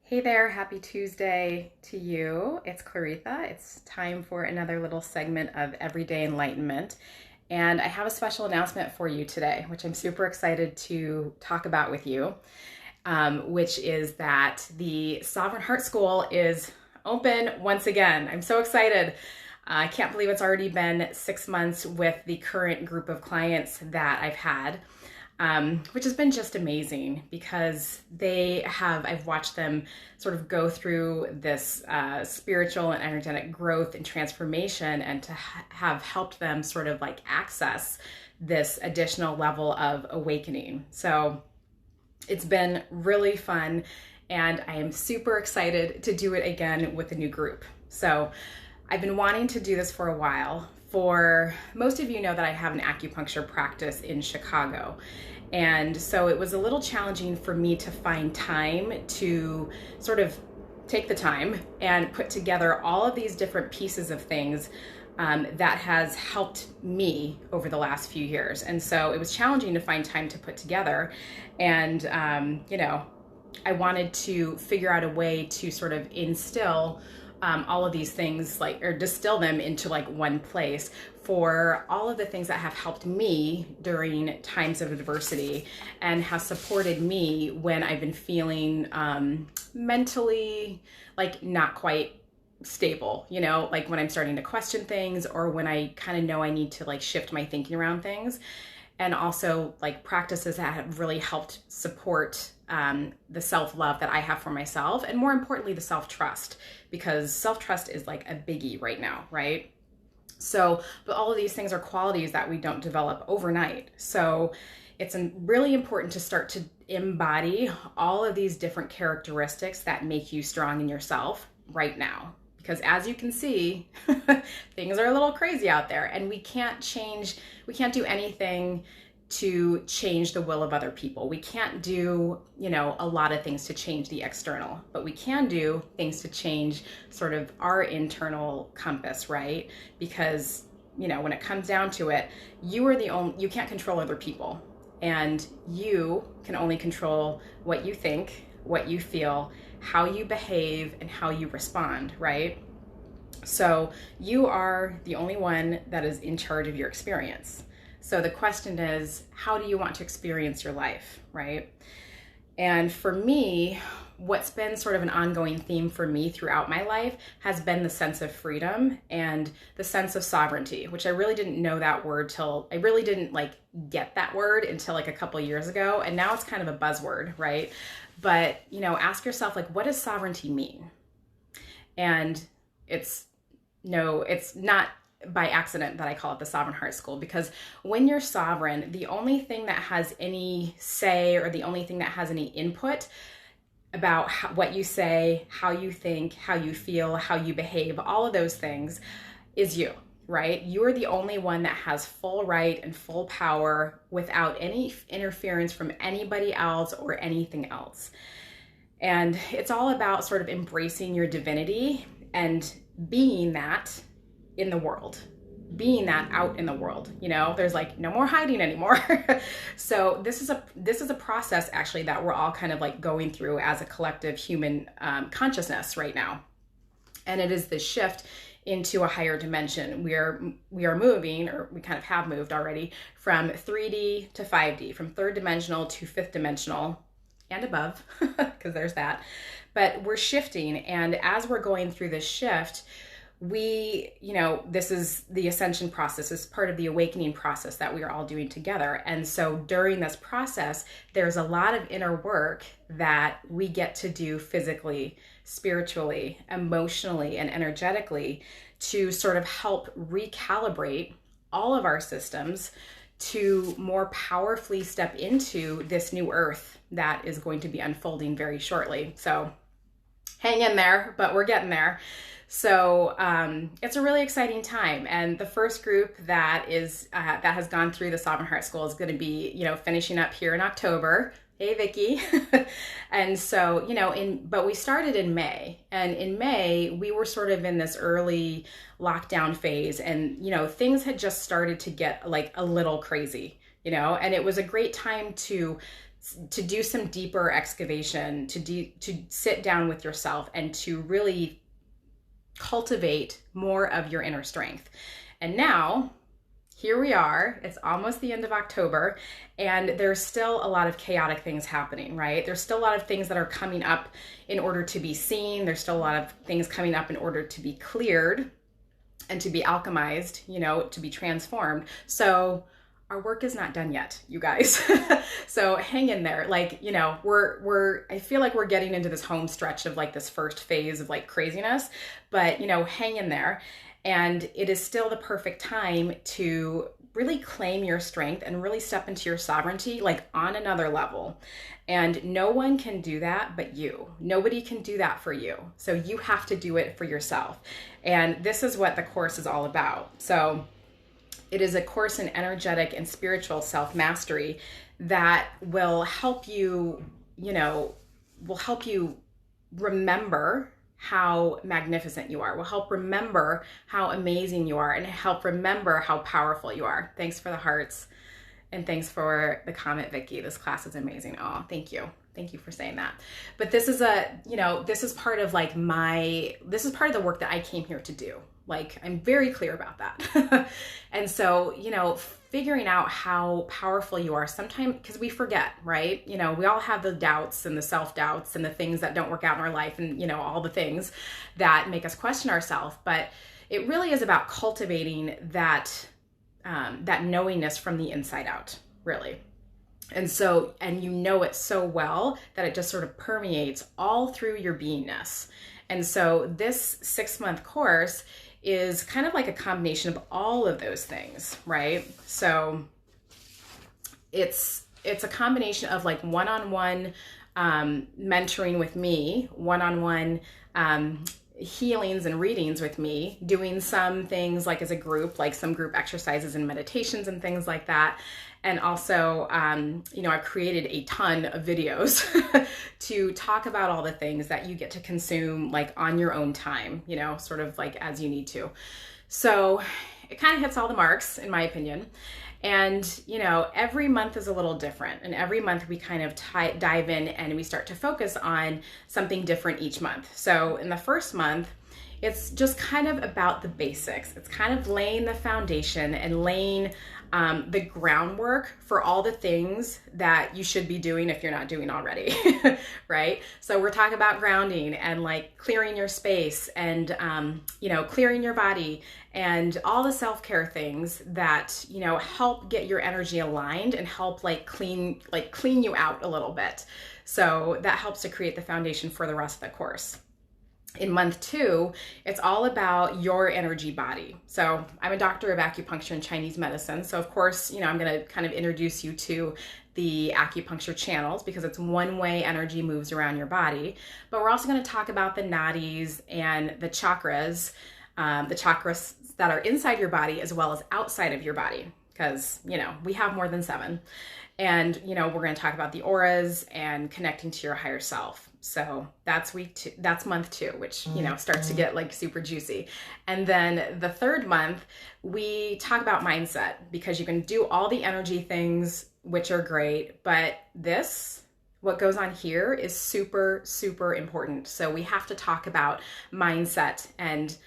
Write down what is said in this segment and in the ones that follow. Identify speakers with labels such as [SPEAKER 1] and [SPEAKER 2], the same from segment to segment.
[SPEAKER 1] Hey there, happy Tuesday to you. It's Claritha. It's time for another little segment of Everyday Enlightenment. And I have a special announcement for you today, which I'm super excited to talk about with you, which is that the Sovereign Heart School is open once again. I'm so excited. I can't believe it's already been 6 months with the current group of clients that I've had. Which has been just amazing because I've watched them sort of go through this spiritual and energetic growth and transformation, and to have helped them sort of like access this additional level of awakening. So it's been really fun, and I am super excited to do it again with a new group. So I've been wanting to do this for a while. For most of you know that I have an acupuncture practice in Chicago. And so it was a little challenging for me to find time to sort of take the time and put together all of these different pieces of things that has helped me over the last few years. And so it was challenging to find time to put together. And, I wanted to figure out a way to sort of instill all of these things, or distill them into like one place for all of the things that have helped me during times of adversity and have supported me when I've been feeling mentally like not quite stable, like when I'm starting to question things, or when I kind of know I need to like shift my thinking around things. And also like practices that have really helped support the self-love that I have for myself, and more importantly, the self-trust, because self-trust is like a biggie right now, right? So, but all of these things are qualities that we don't develop overnight. So it's really important to start to embody all of these different characteristics that make you strong in yourself right now. Because as you can see, things are a little crazy out there, and we can't do anything to change the will of other people. We can't do, a lot of things to change the external, but we can do things to change sort of our internal compass, right? Because, when it comes down to it, you can't control other people, and you can only control what you think, what you feel, how you behave, and how you respond, right? So you are the only one that is in charge of your experience. So the question is, how do you want to experience your life, right? And for me, what's been sort of an ongoing theme for me throughout my life has been the sense of freedom and the sense of sovereignty, which I really didn't know that word I really didn't get that word until a couple of years ago. And now it's kind of a buzzword, right? But, ask yourself, what does sovereignty mean? And it's not by accident that I call it the Sovereign Heart School, because when you're sovereign, the only thing that has any say, or the only thing that has any input about what you say, how you think, how you feel, how you behave, all of those things is you, right? You're the only one that has full right and full power without any interference from anybody else or anything else. And it's all about sort of embracing your divinity and being that in the world, being that out in the world. There's no more hiding anymore. So this is a process actually that we're all kind of going through as a collective human consciousness right now. And it is this shift into a higher dimension. We are moving, or we kind of have moved already, from 3D to 5D, from third dimensional to fifth dimensional and above, because there's that. But we're shifting, and as we're going through this shift, this is the ascension process. This is part of the awakening process that we are all doing together. And so during this process, there's a lot of inner work that we get to do physically, spiritually, emotionally, and energetically to sort of help recalibrate all of our systems to more powerfully step into this new earth that is going to be unfolding very shortly. So hang in there, but we're getting there. So it's a really exciting time, and the first group that has gone through the Sovereign Heart School is going to be finishing up here in October. Hey, Vicky. And so but we started in May, and in May we were sort of in this early lockdown phase, and things had just started to get a little crazy, and it was a great time to to do some deeper excavation, to sit down with yourself and to really cultivate more of your inner strength. And now, here we are, it's almost the end of October, and there's still a lot of chaotic things happening, right? There's still a lot of things that are coming up in order to be seen. There's still a lot of things coming up in order to be cleared and to be alchemized, you know, to be transformed. So our work is not done yet, you guys. So hang in there. Like, you know, I feel like we're getting into this home stretch of like this first phase of like craziness, but you know, hang in there. And it is still the perfect time to really claim your strength and really step into your sovereignty, like on another level. And no one can do that but you. Nobody can do that for you. So you have to do it for yourself. And this is what the course is all about. So it is a course in energetic and spiritual self-mastery that will help you, you know, will help you remember how magnificent you are, will help remember how amazing you are, and help remember how powerful you are. Thanks for the hearts, and thanks for the comment, Vicky. This class is amazing. Oh, thank you. Thank you for saying that. But this is this is part of like this is part of the work that I came here to do. Like, I'm very clear about that. And so, you know, figuring out how powerful you are sometimes, because we forget, right? You know, we all have the doubts and the self-doubts and the things that don't work out in our life and, you know, all the things that make us question ourselves. But it really is about cultivating that knowingness from the inside out, really. And so, and you know it so well that it just sort of permeates all through your beingness. And so this 6-month course is kind of like a combination of all of those things, right? So it's a combination of like one-on-one mentoring with me, one-on-one healings and readings with me, doing some things like as a group, like some group exercises and meditations and things like that. And also, you know, I've created a ton of videos to talk about all the things that you get to consume like on your own time, you know, sort of like as you need to. So it kind of hits all the marks, in my opinion. And, you know, every month is a little different. And every month we kind of dive in and we start to focus on something different each month. So in the first month, it's just kind of about the basics. It's kind of laying the foundation and laying the groundwork for all the things that you should be doing if you're not doing already, right? So we're talking about grounding and like clearing your space and, you know, clearing your body and all the self-care things that, you know, help get your energy aligned and help like clean you out a little bit. So that helps to create the foundation for the rest of the course. In month 2, it's all about your energy body. So I'm a doctor of acupuncture and Chinese medicine. So of course, you know, I'm going to kind of introduce you to the acupuncture channels because it's one way energy moves around your body. But we're also going to talk about the nadis and the chakras that are inside your body as well as outside of your body. Because, you know, we have more than 7. And, you know, we're going to talk about the auras and connecting to your higher self. So that's month 2, which, you know, starts to get like super juicy. And then the 3rd month, we talk about mindset because you can do all the energy things, which are great, but what goes on here is super, super important. So we have to talk about mindset and,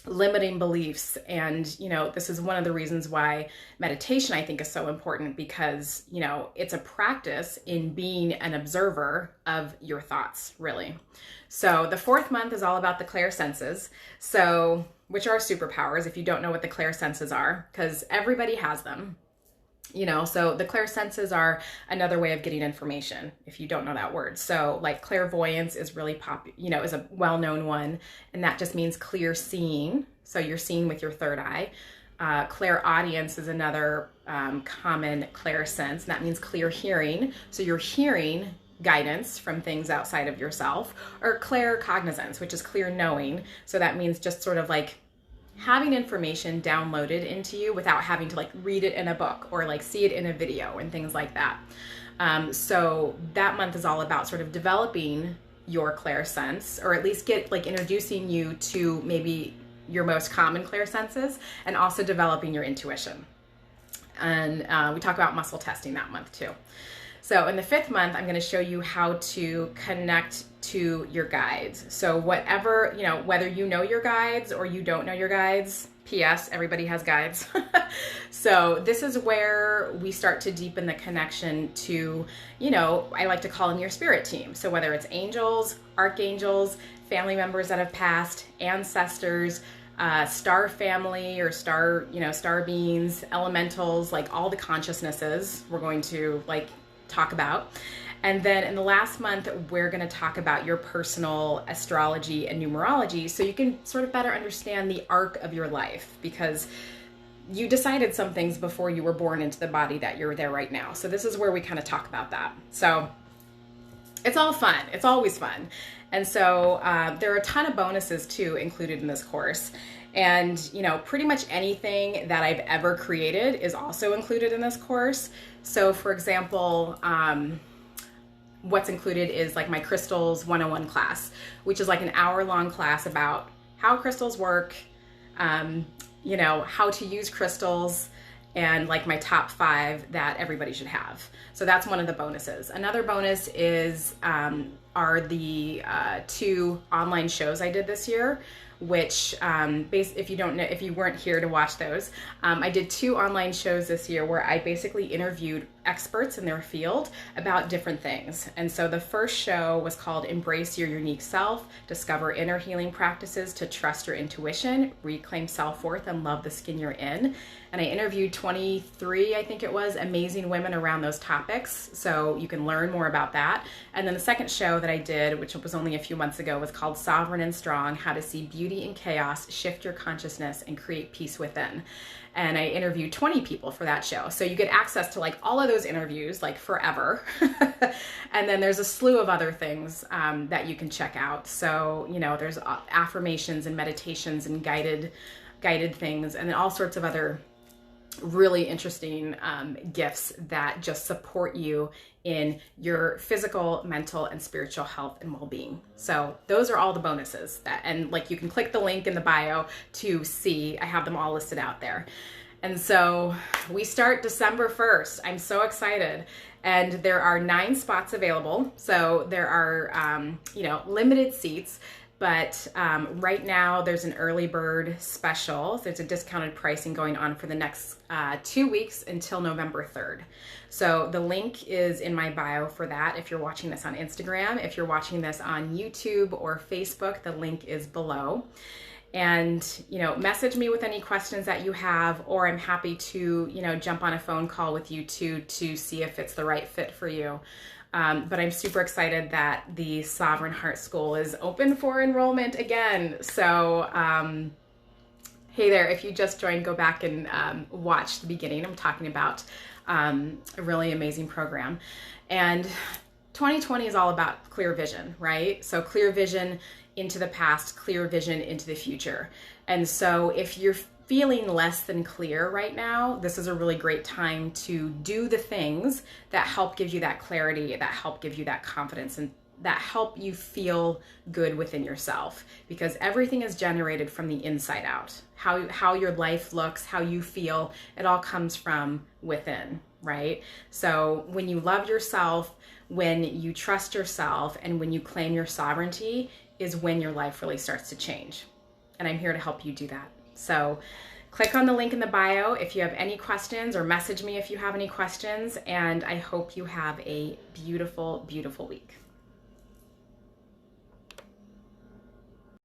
[SPEAKER 1] limiting beliefs. And, you know, this is one of the reasons why meditation, I think, is so important because, you know, it's a practice in being an observer of your thoughts, really. So the 4th month is all about the clairsenses. So, which are superpowers if you don't know what the clairsenses are, because everybody has them. You know, so the clairsenses are another way of getting information if you don't know that word. So like clairvoyance is really is a well-known one, and that just means clear seeing. So you're seeing with your 3rd eye. Clairaudience is another common clairsense, and that means clear hearing. So you're hearing guidance from things outside of yourself, or claircognizance, which is clear knowing. So that means just sort of like having information downloaded into you without having to like read it in a book or like see it in a video and things like that. So that month is all about sort of developing your clairsense, or at least introducing you to maybe your most common clairsenses, and also developing your intuition. And we talk about muscle testing that month too. So in the 5th month, I'm going to show you how to connect to your guides. So whatever, whether you know your guides or you don't know your guides, P.S., everybody has guides. So this is where we start to deepen the connection to, I like to call them your spirit team. So whether it's angels, archangels, family members that have passed, ancestors, star family or star beings, elementals, like all the consciousnesses we're going to talk about. And then in the last month, we're going to talk about your personal astrology and numerology so you can sort of better understand the arc of your life, because you decided some things before you were born into the body that you're there right now. So this is where we kind of talk about that. So it's all fun. It's always fun. And so there are a ton of bonuses too included in this course. And, pretty much anything that I've ever created is also included in this course. So for example, what's included is like my Crystals 101 class, which is like an hour-long class about how crystals work, how to use crystals, and like my top 5 that everybody should have. So that's one of the bonuses. Another bonus is are the 2 online shows I did this year, which if you weren't here to watch those, I did 2 online shows this year where I basically interviewed experts in their field about different things. And so the first show was called Embrace Your Unique Self, Discover Inner Healing Practices to Trust Your Intuition, Reclaim Self-Worth, and Love the Skin You're In. And I interviewed 23, I think it was, amazing women around those topics. So you can learn more about that. And then the second show that I did, which was only a few months ago, was called Sovereign and Strong, How to See Beauty in Chaos, Shift Your Consciousness, and Create Peace Within. And I interviewed 20 people for that show. So you get access to like all of those interviews, like forever. And then there's a slew of other things that you can check out. So, there's affirmations and meditations and guided things, and then all sorts of other really interesting gifts that just support you in your physical, mental, and spiritual health and well-being. So those are all the bonuses and you can click the link in the bio to see. I have them all listed out there. And so we start December 1st. I'm so excited. And there are 9 spots available. So there are, limited seats. But right now there's an early bird special. There's a discounted pricing going on for the next 2 weeks until November 3rd. So the link is in my bio for that. If you're watching this on Instagram, if you're watching this on YouTube or Facebook, the link is below. And, message me with any questions that you have, or I'm happy to, jump on a phone call with you too to see if it's the right fit for you. But I'm super excited that the Sovereign Heart School is open for enrollment again. So, hey there, if you just joined, go back and watch the beginning. I'm talking about a really amazing program. And 2020 is all about clear vision, right? So clear vision into the past, clear vision into the future. And so if you're feeling less than clear right now, this is a really great time to do the things that help give you that clarity, that help give you that confidence, and that help you feel good within yourself, because everything is generated from the inside out. How your life looks, how you feel, it all comes from within, right? So when you love yourself, when you trust yourself, and when you claim your sovereignty is when your life really starts to change. And I'm here to help you do that. So click on the link in the bio if you have any questions, or message me if you have any questions. And I hope you have a beautiful, beautiful week.